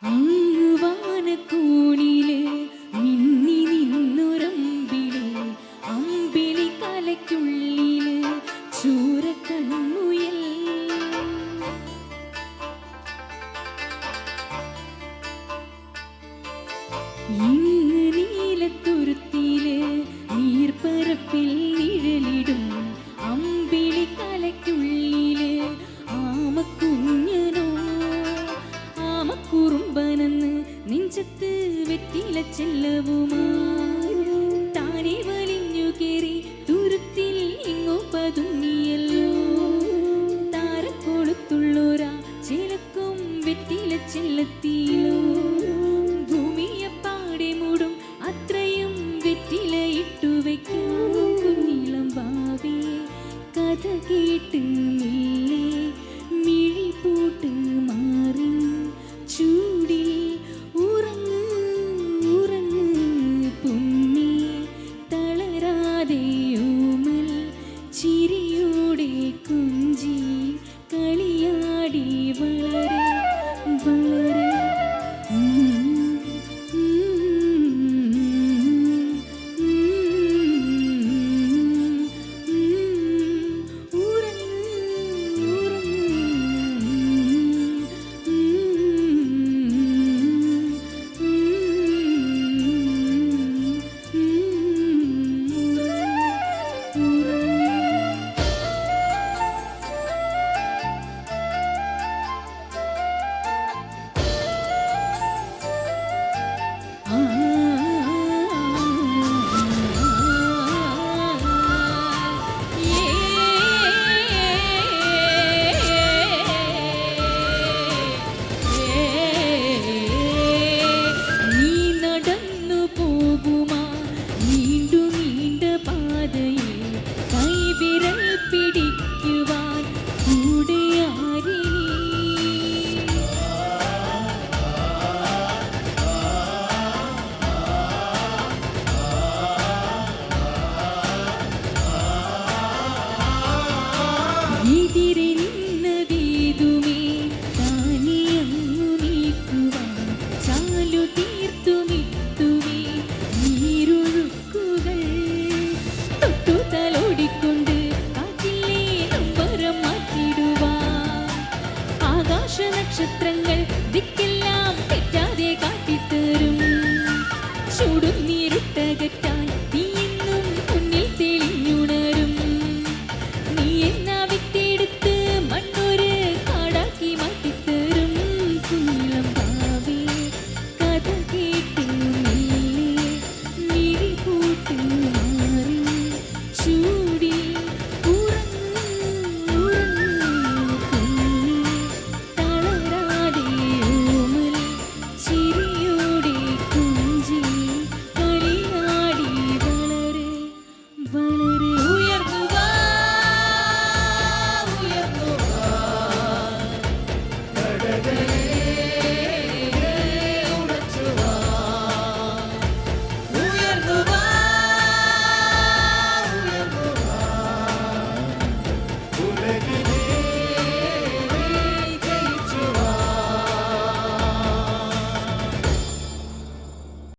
അങ്ങുവാനക്കൂണില് മിന്നി നിന്നൊരമ്പിളി, അമ്പിളി കലയ്ക്കുള്ളില് ചൂരക്കൺമുയൽ. ഇങ്ങ് നീലത്തുരുത്തില് നീർപ്പരപ്പിൽ നിഴലിടും അമ്പിളി കലയ്ക്കുള്ളില് ആമക്കുഞ്ഞനോ ആമക്കുറുമ്പനെന്ന് നെഞ്ചത്ത് വെറ്റില ചെല്ലവുമായി താനെ വലിഞ്ഞു കേറി തുരുത്തിൽ ഇങ്ങോ പതുങ്ങിയല്ലോ. താരക്കൊളുത്തുള്ളോരാ ചിലക്കും വെറ്റില ചെല്ലത്തിയിലോ. ഭൂമിയെപ്പാടെ മൂടും അത്രയും വെറ്റില ഇട്ടുവയ്ക്കും കുഞ്ഞിളം ഭാവേ. കഥ കേട്ട് മെല്ലെ മിഴി പൂട്ട് മാറി ചൂടിൽ ഉറങ്ങ് ഉറങ്ങ് പൊന്നേ. തളരാതെ ഓമൽ ചിരിയോടെ കുഞ്ചി കളിയാടി വളരെ വളരെ. നക്ഷത്രങ്ങൾ ദിക്കെല്ലാം തെറ്റാതെ കാട്ടിത്തരും. ചൂടും നീരുട്ടകറ്റാൻ നീ എന്നും മുന്നിൽ തെളിഞ്ഞുണരും. നീ എന്നാ വിത്തെടുത്ത് മണ്ണൊരു കാടാക്കി മാറ്റിത്തരും കുഞ്ഞിളം ഭാവേ. കഥ കേട്ട് മെല്ലെ മിഴി പൂട്ട് മാറി ചൂടിൽ ഉറങ്ങ് ഉറങ്ങ് പൊന്നേ. തളരാതെ ഓമൽ ചിരിയോടെ കുഞ്ചി കളിയാടി വളരെ വളരെ.